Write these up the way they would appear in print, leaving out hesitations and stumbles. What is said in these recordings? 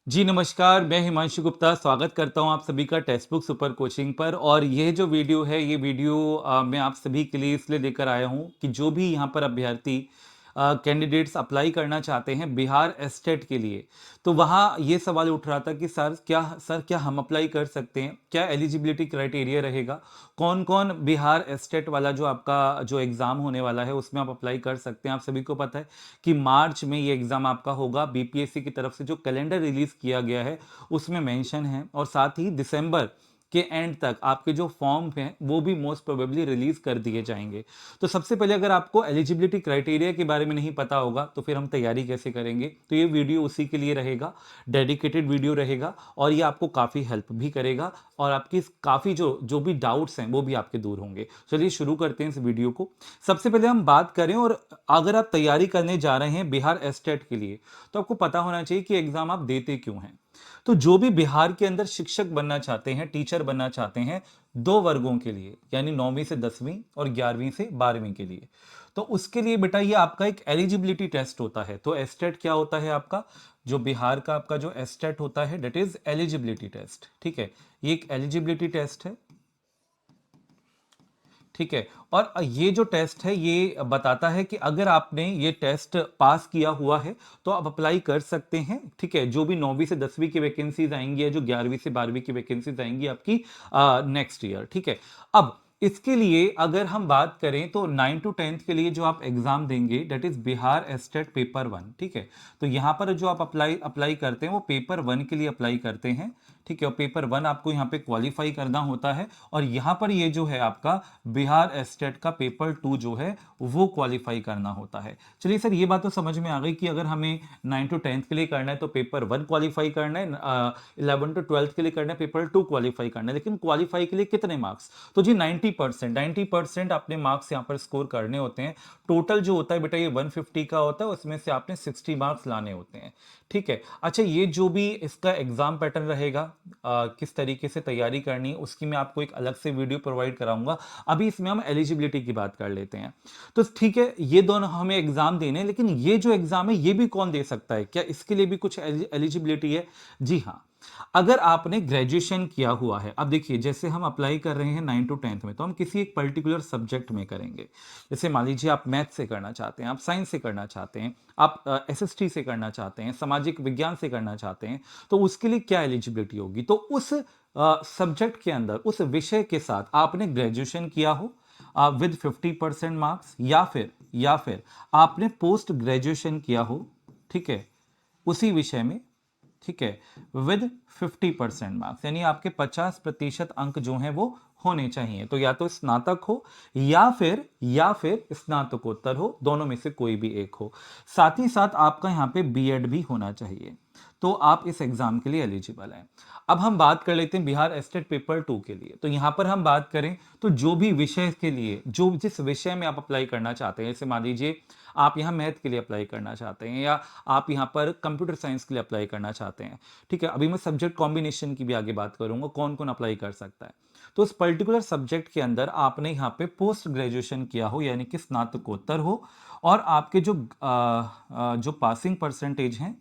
जी नमस्कार, मैं हिमांशु गुप्ता स्वागत करता हूं आप सभी का टेक्स्ट बुक सुपर कोचिंग पर। और ये जो वीडियो है ये वीडियो मैं आप सभी के लिए इसलिए लेकर आया हूं कि जो भी यहां पर अभ्यर्थी कैंडिडेट्स अप्लाई करना चाहते हैं बिहार एस्टेट के लिए, तो वहां ये सवाल उठ रहा था कि सर क्या हम अप्लाई कर सकते हैं, क्या एलिजिबिलिटी क्राइटेरिया रहेगा, कौन कौन बिहार एस्टेट वाला जो आपका जो एग्ज़ाम होने वाला है उसमें आप अप्लाई कर सकते हैं। आप सभी को पता है कि मार्च में ये एग्ज़ाम आपका होगा। बीपीएससी की तरफ से जो कैलेंडर रिलीज़ किया गया है उसमें मेंशन है, और साथ ही दिसंबर के एंड तक आपके जो फॉर्म हैं वो भी मोस्ट प्रोबेबली रिलीज कर दिए जाएंगे। तो सबसे पहले अगर आपको एलिजिबिलिटी क्राइटेरिया के बारे में नहीं पता होगा तो फिर हम तैयारी कैसे करेंगे, तो ये वीडियो उसी के लिए रहेगा, डेडिकेटेड वीडियो रहेगा, और ये आपको काफ़ी हेल्प भी करेगा और आपकी काफ़ी जो जो भी डाउट्स हैं वो भी आपके दूर होंगे। चलिए शुरू करते हैं इस वीडियो को। सबसे पहले हम बात करें, और अगर आप तैयारी करने जा रहे हैं बिहार एस्टेट के लिए तो आपको पता होना चाहिए कि एग्जाम आप देते क्यों हैं। तो जो भी बिहार के अंदर शिक्षक बनना चाहते हैं, टीचर बनना चाहते हैं, दो वर्गों के लिए, यानी 9वीं से 10वीं और 11वीं से 12वीं के लिए, तो उसके लिए बेटा ये आपका एक एलिजिबिलिटी टेस्ट होता है। तो एस्टेट क्या होता है आपका, जो बिहार का आपका जो एस्टेट होता है दैट इज एलिजिबिलिटी टेस्ट। ठीक है, ये एक एलिजिबिलिटी टेस्ट है। ठीक है, और ये जो टेस्ट है ये बताता है कि अगर आपने ये टेस्ट पास किया हुआ है तो आप अप्लाई कर सकते हैं। ठीक है, जो भी 9वीं से 10वीं की वैकेंसीज आएंगी या जो 11वीं से 12वीं की वैकेंसीज आएंगी आपकी नेक्स्ट ईयर। ठीक है, अब इसके लिए अगर हम बात करें तो 9 टू 10th के लिए जो आप एग्जाम देंगे that is Bihar estate paper 1। ठीक है, तो यहां पर जो आप अप्लाई अप्लाई करते हैं वो पेपर 1 के लिए अप्लाई करते हैं। ठीक है, और पेपर 1 आपको यहाँ पे क्वालिफाई करना होता है, और यहाँ पर ये जो है आपका बिहार एस्टेट का पेपर 2 जो है वो क्वालिफाई करना होता है। चलिए सर, ये बात तो समझ में आ गई कि अगर हमें 9 टू 10th के लिए करना है तो पेपर 1 क्वालिफाई करना है, 11 टू 12th के लिए करना है पेपर 2 क्वालिफाई करना है। लेकिन क्वालिफाई के लिए कितने मार्क्स, तो जी 90% अपने मार्क्स यहाँ पर स्कोर करने होते हैं। टोटल जो होता है बेटा ये 150 का होता है, उसमें से आपने 60 मार्क्स लाने होते हैं। ठीक है, अच्छा ये जो भी इसका एग्जाम पैटर्न रहेगा, किस तरीके से तैयारी करनी है उसकी मैं आपको एक अलग से वीडियो प्रोवाइड कराऊंगा। अभी इसमें हम एलिजिबिलिटी की बात कर लेते हैं। तो ठीक है, ये दोनों हमें एग्जाम देने हैं, लेकिन ये जो एग्जाम है ये भी कौन दे सकता है, क्या इसके लिए भी कुछ एलिजिबिलिटी है? जी हाँ, अगर आपने ग्रेजुएशन किया हुआ है। अब देखिए, जैसे हम अप्लाई कर रहे हैं 9 टू 10th में तो हम किसी एक पर्टिकुलर सब्जेक्ट में करेंगे। जैसे मान लीजिए आप मैथ से करना चाहते हैं, आप साइंस से करना चाहते हैं, आप एसएसटी से करना चाहते हैं, सामाजिक विज्ञान से करना चाहते हैं, तो उसके लिए क्या एलिजिबिलिटी होगी, तो उस सब्जेक्ट के अंदर उस विषय के साथ आपने ग्रेजुएशन किया हो विद 50% मार्क्स, या फिर आपने पोस्ट ग्रेजुएशन किया हो। ठीक है, उसी विषय में। ठीक है, विद 50% मार्क्स, यानी आपके 50% अंक जो हैं वो होने चाहिए। तो या तो स्नातक हो या फिर स्नातकोत्तर हो, दोनों में से कोई भी एक हो। साथ ही साथ आपका यहाँ पे बीएड भी होना चाहिए, तो आप इस एग्जाम के लिए एलिजिबल हैं। अब हम बात कर लेते हैं बिहार एस्टेट पेपर 2 के लिए। तो यहां पर हम बात करें तो जो भी विषय के लिए, जो जिस विषय में आप अप्लाई करना चाहते हैं, जैसे मान लीजिए आप यहाँ मैथ के लिए अप्लाई करना चाहते हैं, या आप यहाँ पर कंप्यूटर साइंस के लिए अप्लाई करना चाहते हैं। ठीक है, अभी मैं सब्जेक्ट कॉम्बिनेशन की भी आगे बात करूंगा, कौन कौन अप्लाई कर सकता है। तो उस पर्टिकुलर सब्जेक्ट के अंदर आपने यहाँ पे पोस्ट ग्रेजुएशन किया हो, यानी कि स्नातकोत्तर हो, और आपके जो पासिंग परसेंटेज हैं,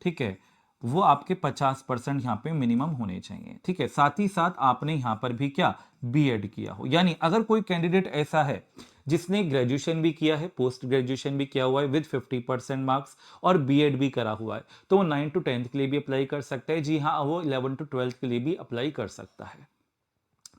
ठीक है, वो आपके 50% यहाँ पे मिनिमम होने चाहिए। ठीक है, साथ ही साथ आपने यहाँ पर भी क्या, बीएड किया हो। यानी अगर कोई कैंडिडेट ऐसा है जिसने ग्रेजुएशन भी किया है, पोस्ट ग्रेजुएशन भी किया हुआ है विद 50% मार्क्स, और बीएड भी करा हुआ है, तो वो 9 टू 10th के लिए भी अप्लाई कर सकता है। जी हाँ, वो 11 टू 12th के लिए भी अप्लाई कर सकता है।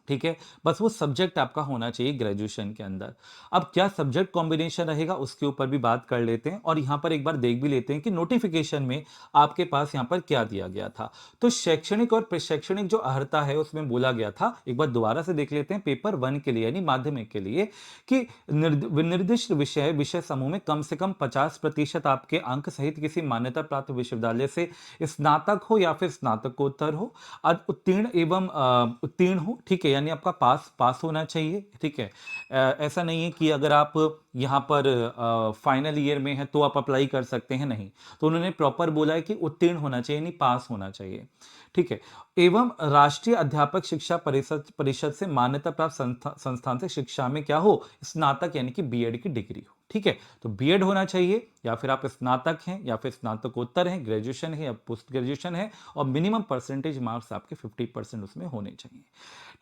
ठीक है, बस वो सब्जेक्ट आपका होना चाहिए ग्रेजुएशन के अंदर। अब क्या सब्जेक्ट कॉम्बिनेशन रहेगा उसके ऊपर भी बात कर लेते हैं, और यहां पर एक बार देख भी लेते हैं कि नोटिफिकेशन में आपके पास यहां पर क्या दिया गया था। तो शैक्षणिक और प्रशैक्षणिक जो अर्हता है उसमें बोला गया था, एक बार दोबारा से देख लेते हैं, पेपर 1 के लिए यानी माध्यमिक के लिए, कि निर्दिष्ट विषय विषय समूह में कम से कम 50% आपके अंक सहित किसी मान्यता प्राप्त विश्वविद्यालय से स्नातक हो या फिर स्नातकोत्तर हो, उत्तीर्ण एवं उत्तीर्ण हो। ठीक है, यानी आपका पास पास होना चाहिए। ठीक है, ऐसा नहीं है कि अगर आप यहाँ पर फाइनल ईयर में है तो आप अप्लाई कर सकते हैं, नहीं। तो उन्होंने प्रॉपर बोला है कि उत्तीर्ण होना चाहिए, यानी पास होना चाहिए। ठीक है, एवं राष्ट्रीय अध्यापक शिक्षा परिषद परिषद से मान्यता प्राप्त संस्थान से शिक्षा में क्या हो, स्नातक यानी कि बीएड की डिग्री हो। ठीक है, तो बीएड होना चाहिए, या फिर आप स्नातक हैं, या फिर स्नातकोत्तर हैं, ग्रेजुएशन है या पोस्ट ग्रेजुएशन है, और मिनिमम परसेंटेज मार्क्स आपके 50% उसमें होने चाहिए।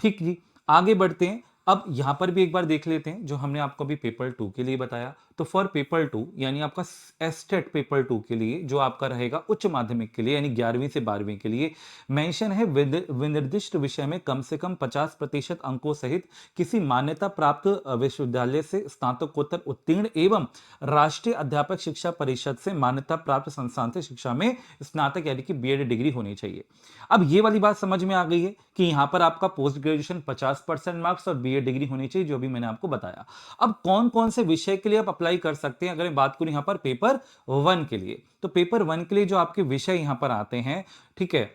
ठीक जी, आगे बढ़ते हैं। अब यहां पर भी एक बार देख लेते हैं जो हमने आपको अभी पेपर 2 के लिए बताया। तो फॉर पेपर 2 यानी आपका एस्टेट पेपर 2 के लिए जो आपका रहेगा उच्च माध्यमिक के लिए यानी 11वीं से 12वीं के लिए, मेंशन है विनिर्दिष्ट विषय में कम से कम 50% अंकों सहित किसी मान्यता प्राप्त विश्वविद्यालय से स्नातकोत्तर उत्तीर्ण एवं राष्ट्रीय अध्यापक शिक्षा परिषद से मान्यता प्राप्त संस्थान से शिक्षा में स्नातक यानी कि बीएड डिग्री होनी चाहिए। अब ये वाली बात समझ में आ गई है कि यहां पर आपका पोस्ट ग्रेजुएशन 50% मार्क्स और बीएड डिग्री होनी चाहिए, जो भी मैंने आपको बताया। अब कौन कौन से विषय के लिए आप अप्लाई कर सकते हैं, अगर मैं बात करूं यहां पर पेपर 1 के लिए, तो पेपर 1 के लिए जो आपके विषय यहां पर आते हैं, ठीक है,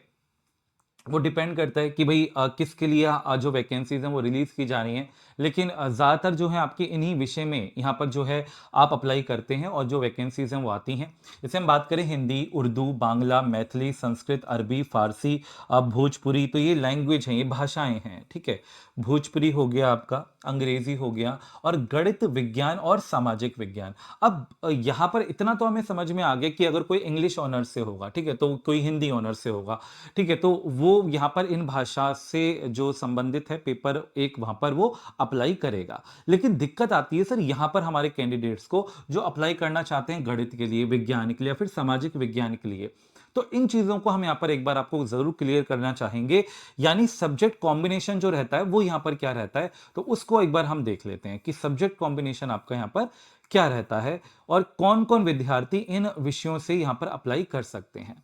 वो डिपेंड करता है कि भाई किसके लिए जो वैकेंसीज हैं वो रिलीज की जा रही हैं, लेकिन ज्यादातर जो है आपके इन्हीं विषय में यहाँ पर जो है आप अप्लाई करते हैं और जो वैकेंसीज हैं वो आती हैं। जैसे हम बात करें हिंदी, उर्दू, बांग्ला, मैथिली, संस्कृत, अरबी, फारसी, भोजपुरी, तो ये लैंग्वेज हैं, ये भाषाएं हैं, ठीक है। भोजपुरी हो गया आपका, अंग्रेजी हो गया, और गणित, विज्ञान और सामाजिक विज्ञान। अब यहाँ पर इतना तो हमें समझ में आ गया कि अगर कोई इंग्लिश ऑनर्स से होगा, ठीक है, तो कोई हिंदी ऑनर्स से होगा, ठीक है, तो वो यहाँ पर इन भाषा से जो संबंधित है पेपर 1 वहां पर वो अप्लाई करेगा। लेकिन दिक्कत आती है सर यहां पर हमारे कैंडिडेट्स को जो अप्लाई करना चाहते हैं गणित के लिए, विज्ञान के लिए या फिर सामाजिक विज्ञान के लिए, तो इन चीजों को हम यहां पर एक बार आपको जरूर क्लियर करना चाहेंगे। यानी सब्जेक्ट कॉम्बिनेशन जो रहता है वो यहां पर क्या रहता है, तो उसको एक बार हम देख लेते हैं कि सब्जेक्ट कॉम्बिनेशन आपका यहां पर क्या रहता है और कौन कौन विद्यार्थी इन विषयों से यहां पर अप्लाई कर सकते हैं।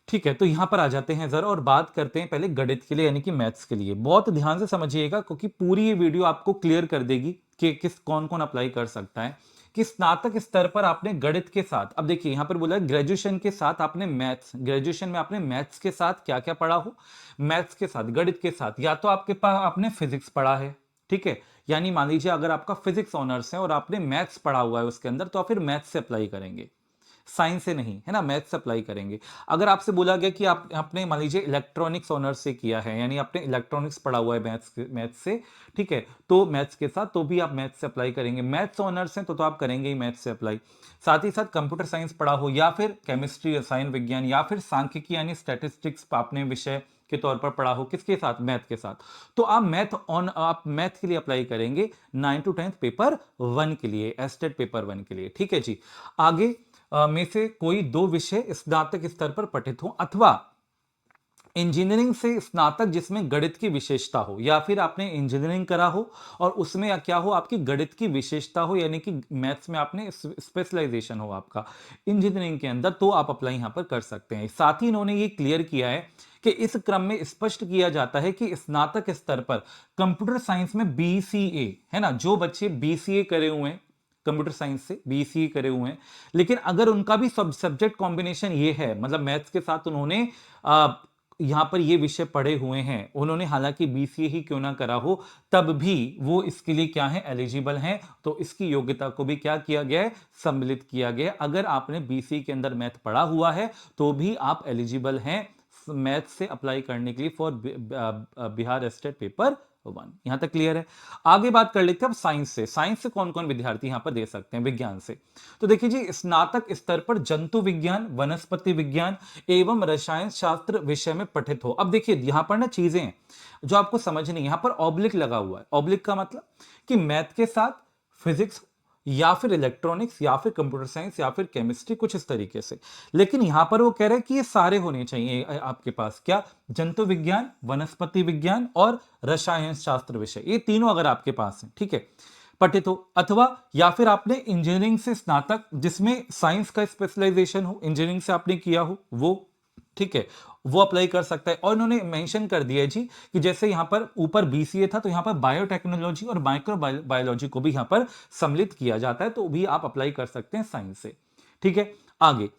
ठीक है, तो यहां पर आ जाते हैं जरा और बात करते हैं पहले गणित के लिए यानी कि मैथ्स के लिए। बहुत ध्यान से समझिएगा क्योंकि पूरी ये वीडियो आपको क्लियर कर देगी कि किस कौन कौन अप्लाई कर सकता है। कि स्नातक स्तर पर आपने गणित के साथ, अब देखिए यहां पर बोला ग्रेजुएशन के साथ आपने मैथ्स, ग्रेजुएशन में आपने मैथ्स के साथ क्या क्या पढ़ा हो, मैथ्स के साथ, गणित के साथ, या तो आपके पास आपने फिजिक्स पढ़ा है, ठीक है, यानी मान लीजिए अगर आपका फिजिक्स ऑनर्स है और आपने मैथ्स पढ़ा हुआ है उसके अंदर, तो आप फिर मैथ्स से अप्लाई करेंगे, साइंस से नहीं, है ना, मैथ्स अप्लाई करेंगे। अगर आपसे बोला गया कि आप आपने मान लीजिए इलेक्ट्रॉनिक्स ऑनर्स से किया है, यानी आपने इलेक्ट्रॉनिक्स पढ़ा हुआ है मैथ्स से, ठीक है, तो मैथ्स के साथ तो भी आप मैथ्स से अप्लाई करेंगे। मैथ्स ऑनर्स हैं तो आप करेंगे ही मैथ्स से अप्लाई। साथ ही साथ कंप्यूटर साइंस पढ़ा हो या फिर केमिस्ट्री, रसायन विज्ञान या फिर सांख्यिकी यानी स्टैटिस्टिक्स आपने विषय के तौर पर पढ़ा हो, किसके साथ, मैथ के साथ, तो आप मैथ के लिए अप्लाई करेंगे 9 to 10 पेपर 1 के लिए, एस्टेट पेपर 1 के लिए। ठीक है जी, आगे में से कोई दो विषय स्नातक स्तर पर पठित हो, अथवा इंजीनियरिंग से स्नातक जिसमें गणित की विशेषता हो, या फिर आपने इंजीनियरिंग करा हो और उसमें या क्या हो आपकी गणित की विशेषता हो, यानी कि मैथ्स में आपने स्पेशलाइजेशन हो आपका इंजीनियरिंग के अंदर, तो आप अप्लाई यहां पर कर सकते हैं। साथ ही इन्होंने ये क्लियर किया है कि इस क्रम में स्पष्ट किया जाता है कि स्नातक स्तर पर कंप्यूटर साइंस में बीसीए, है ना, जो बच्चे बीसीए करे हुए हैं, कंप्यूटर साइंस से बीसीए करे हुए हैं, लेकिन अगर उनका भी सब सब्जेक्ट कॉम्बिनेशन ये है, मतलब मैथ्स के साथ उन्होंने यहां पर ये विषय पढ़े हुए हैं, उन्होंने हालांकि बीसीए ही क्यों ना करा हो, तब भी वो इसके लिए क्या है, एलिजिबल हैं। तो इसकी योग्यता को भी क्या किया गया है, सम्मिलित किया गया। अगर आपने बीसीए के अंदर मैथ पढ़ा हुआ है तो भी आप एलिजिबल हैं मैथ से अप्लाई करने के लिए फॉर बिहार स्टेट पेपर 1। यहां तक क्लियर है। आगे बात कर लेते हैं अब साइंस से। साइंस से कौन कौन विद्यार्थी यहां पर दे सकते हैं, विज्ञान से, तो देखिए जी, स्नातक स्तर पर जंतु विज्ञान, वनस्पति विज्ञान एवं रसायन शास्त्र विषय में पठित हो। अब देखिए यहां पर ना चीजें हैं जो आपको समझनी, यहां पर ऑब्लिक लगा हुआ है। ऑब्लिक का मतलब कि मैथ के साथ फिजिक्स या फिर इलेक्ट्रॉनिक्स या फिर कंप्यूटर साइंस या फिर केमिस्ट्री, कुछ इस तरीके से। लेकिन यहां पर वो कह रहे हैं कि ये सारे होने चाहिए आपके पास, क्या, जंतु विज्ञान, वनस्पति विज्ञान और रसायन शास्त्र विषय, ये तीनों अगर आपके पास हैं, ठीक है, पठित हो, अथवा या फिर आपने इंजीनियरिंग से स्नातक जिसमें साइंस का स्पेशलाइजेशन हो, इंजीनियरिंग से आपने किया हो वो, ठीक है, वो अप्लाई कर सकता है। और इन्होंने मेंशन कर दिया है जी कि जैसे यहां पर ऊपर बीसीए था तो यहां पर बायोटेक्नोलॉजी और माइक्रो बायोलॉजी को भी यहां पर सम्मिलित किया जाता है, तो भी आप अप्लाई कर सकते हैं साइंस से। ठीक है, आगे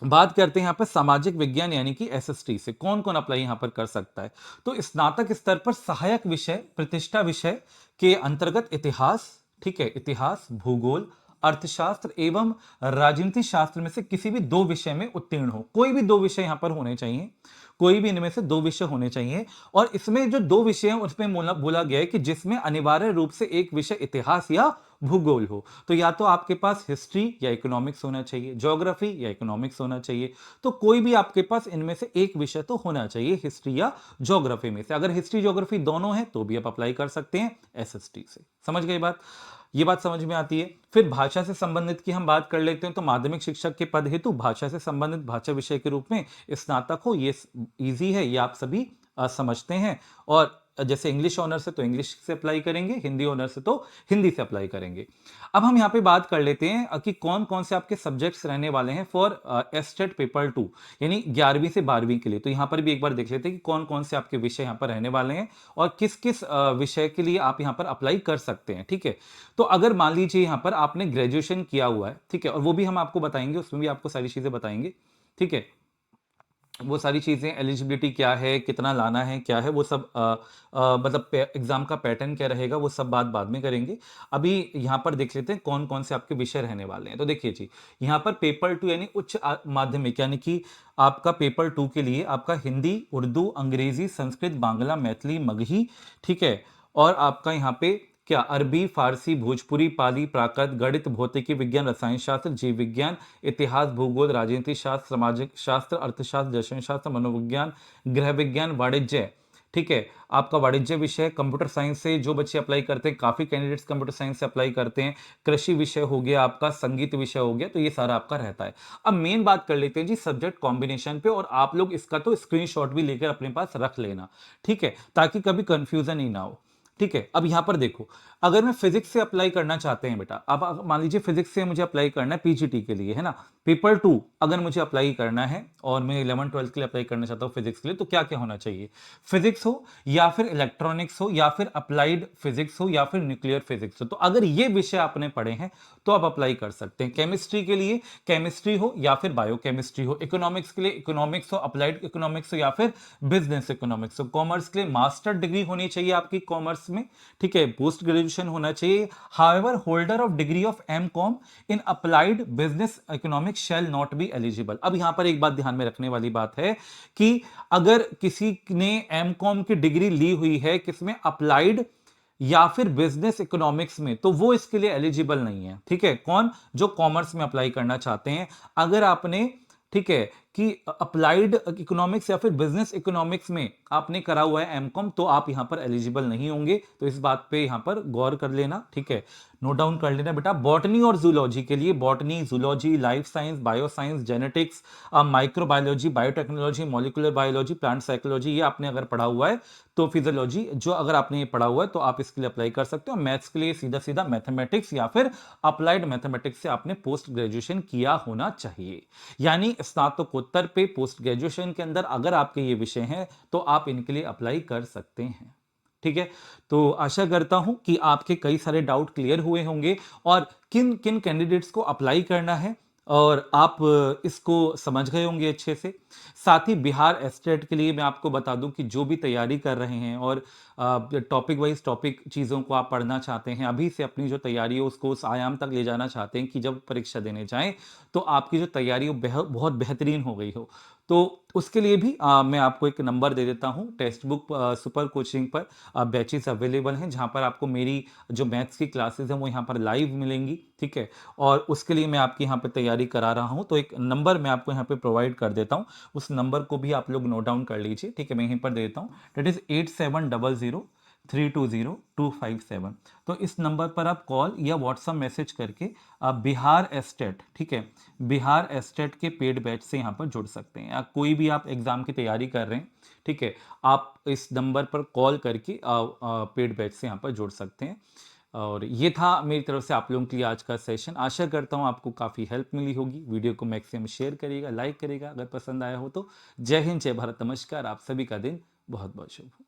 बात करते हैं यहां पर सामाजिक विज्ञान यानी कि एसएसटी से कौन कौन अप्लाई यहां पर कर सकता है। तो स्नातक स्तर पर सहायक विषय, प्रतिष्ठा विषय के अंतर्गत इतिहास, ठीक है, इतिहास, भूगोल, अर्थशास्त्र एवं राजनीति शास्त्र में से किसी भी दो विषय में उत्तीर्ण हो। कोई भी दो विषय यहां पर होने चाहिए, कोई भी इनमें से 2 विषय होने चाहिए। और इसमें जो 2 विषय हैं उसमें बोला गया है कि जिसमें अनिवार्य रूप से एक विषय इतिहास या भूगोल हो। तो या तो आपके पास हिस्ट्री या इकोनॉमिक्स होना चाहिए, ज्योग्राफी या इकोनॉमिक्स होना चाहिए। तो कोई भी आपके पास इनमें से एक विषय तो होना चाहिए हिस्ट्री या ज्योग्राफी में से। अगर हिस्ट्री ज्योग्राफी दोनों है तो भी आप अप्लाई कर सकते हैं एसएसटी से। समझ गए बात? ये बात समझ में आती है। फिर भाषा से संबंधित की हम बात कर लेते हैं। तो माध्यमिक शिक्षक के पद हेतु भाषा से संबंधित भाषा विषय के रूप में स्नातक हो, ये इजी है, ये आप सभी समझते हैं। और जैसे इंग्लिश ऑनर से तो इंग्लिश से अप्लाई करेंगे, हिंदी ऑनर से तो हिंदी से अप्लाई करेंगे। अब हम यहाँ पे बात कर लेते हैं कि कौन कौन से आपके सब्जेक्ट्स रहने वाले हैं फॉर एस्टेट पेपर 2, यानी 11वीं से 12वीं के लिए। तो यहाँ पर भी एक बार देख लेते हैं कि कौन कौन से आपके विषय यहाँ पर रहने वाले हैं और किस किस विषय के लिए आप यहाँ पर अप्लाई कर सकते हैं। ठीक है, तो अगर मान लीजिए यहाँ पर आपने ग्रेजुएशन किया हुआ है, ठीक है, और वो भी हम आपको बताएंगे, उसमें भी आपको सारी चीजें बताएंगे। ठीक है, वो सारी चीजें, एलिजिबिलिटी क्या है, कितना लाना है, क्या है वो सब, मतलब एग्जाम का पैटर्न क्या रहेगा, वो सब बात बाद में करेंगे। अभी यहाँ पर देख लेते हैं कौन कौन से आपके विषय रहने वाले हैं। तो देखिए जी, यहाँ पर पेपर 2 यानी उच्च माध्यमिक, यानी कि आपका पेपर 2 के लिए आपका हिंदी, उर्दू, अंग्रेजी, संस्कृत, बांग्ला, मैथिली, मगही, ठीक है, और आपका यहाँ पे क्या अरबी, फारसी, भोजपुरी, पाली, प्राकृत, गणित, भौतिकी विज्ञान, रसायन शास्त्र, जीव विज्ञान, इतिहास, भूगोल, राजनीति शास्त्र, सामाजिक शास्त्र, अर्थशास्त्र, दर्शन शास्त्र, मनोविज्ञान, गृह विज्ञान, वाणिज्य। ठीक है, आपका वाणिज्य विषय, कंप्यूटर साइंस से जो बच्चे अप्लाई करते हैं, काफी कैंडिडेट्स कंप्यूटर साइंस से अप्लाई करते हैं, कृषि विषय हो गया आपका, संगीत विषय हो गया, तो ये सारा आपका रहता है। अब मेन बात कर लेते हैं जी सब्जेक्ट कॉम्बिनेशन पे, और आप लोग इसका तो स्क्रीनशॉट भी लेकर अपने पास रख लेना, ठीक है, ताकि कभी कंफ्यूजन ही ना हो। ठीक है, अब यहां पर देखो, अगर मैं फिजिक्स से अप्लाई करना चाहते हैं बेटा, अब मान लीजिए फिजिक्स से मुझे अप्लाई करना है पीजीटी के लिए, है ना, पेपर 2 अगर मुझे अप्लाई करना है और मैं 11 12 के लिए अप्लाई करना चाहता हूं फिजिक्स के लिए, तो क्या क्या होना चाहिए? फिजिक्स हो, या फिर इलेक्ट्रॉनिक्स हो, या फिर अप्लाइड फिजिक्स हो, या फिर न्यूक्लियर फिजिक्स हो। तो अगर ये विषय आपने पढ़े हैं तो आप अप्लाई कर सकते हैं। केमिस्ट्री के लिए केमिस्ट्री हो या फिर बायोकेमिस्ट्री हो, इकोनॉमिक्स के लिए इकोनॉमिक्स हो, अप्लाइड इकोनॉमिक्स हो, या फिर बिजनेस इकोनॉमिक्स हो। कॉमर्स के लिए मास्टर डिग्री होनी चाहिए आपकी कॉमर्स में, ठीक है, पोस्ट ग्रेजुएशन होना चाहिए। However holder of degree of MCom in applied business economics shall not be eligible. अब यहां पर एक बात ध्यान में रखने वाली बात है कि अगर किसी ने एमकॉम की डिग्री ली हुई है किसमें, अप्लाइड या फिर बिजनेस इकोनॉमिक्स में, तो वो इसके लिए एलिजिबल नहीं है। ठीक है, कौन? जो कॉमर्स में अप्लाई करना चाहते हैं। अगर आपने, ठीक है, कि अप्लाइड इकोनॉमिक्स या फिर बिजनेस इकोनॉमिक्स में आपने करा हुआ है एमकॉम, तो आप यहां पर एलिजिबल नहीं होंगे। तो इस बात पे यहां पर गौर कर लेना, ठीक है, नोट डाउन कर लेना बेटा। बॉटनी और जूलॉजी के लिए botany, zoology, life science, bio science, genetics, microbiology, biotechnology, molecular biology, plant psychology, ये आपने अगर पढ़ा हुआ है तो फिजियोलॉजी, जो अगर आपने ये पढ़ा हुआ है तो आप इसके लिए अप्लाई कर सकते हो। मैथ्स के लिए सीधा सीधा मैथमेटिक्स या फिर अप्लाइड मैथमेटिक्स से आपने पोस्ट ग्रेजुएशन किया होना चाहिए। यानी स्नातकोत्तर पे पोस्ट ग्रेजुएशन के अंदर अगर आपके ये विषय हैं तो आप इनके लिए अप्लाई कर सकते हैं। ठीक है, तो आशा करता हूं कि आपके कई सारे डाउट क्लियर हुए होंगे और किन किन कैंडिडेट्स को अप्लाई करना है और आप इसको समझ गए होंगे अच्छे से। साथ ही बिहार एस्टेट के लिए मैं आपको बता दूं कि जो भी तैयारी कर रहे हैं और टॉपिक वाइज टॉपिक चीज़ों को आप पढ़ना चाहते हैं, अभी से अपनी जो तैयारी है उसको उस आयाम तक ले जाना चाहते हैं कि जब परीक्षा देने जाएं तो आपकी जो तैयारी है बहुत बेहतरीन हो गई हो, तो उसके लिए भी मैं आपको एक नंबर दे देता हूं। टेक्स्ट बुक सुपर कोचिंग पर बैचेस अवेलेबल हैं जहां पर आपको मेरी जो मैथ्स की क्लासेस हैं वो यहां पर लाइव मिलेंगी, ठीक है, और उसके लिए मैं आपकी यहां पर तैयारी करा रहा हूं। तो एक नंबर मैं आपको यहां पे प्रोवाइड कर देता हूं, उस नंबर को भी आप लोग नोट डाउन कर लीजिए, ठीक है, मैं यहीं पर दे देता हूं। That is 8700320257। तो इस नंबर पर आप कॉल या व्हाट्सएप मैसेज करके आप बिहार एस्टेट, ठीक है, बिहार एस्टेट के पेड बैच से यहाँ पर जुड़ सकते हैं। या कोई भी आप एग्जाम की तैयारी कर रहे हैं, ठीक है, आप इस नंबर पर कॉल करके पेड बैच से यहाँ पर जुड़ सकते हैं। और ये था मेरी तरफ से आप लोगों के लिए आज का सेशन। आशा करता हूँ आपको काफ़ी हेल्प मिली होगी। वीडियो को मैक्सिमम शेयर करिएगा, लाइक करिएगा अगर पसंद आया हो तो। जय हिंद, जय भारत, नमस्कार। आप सभी का दिन बहुत बहुत शुभ हो।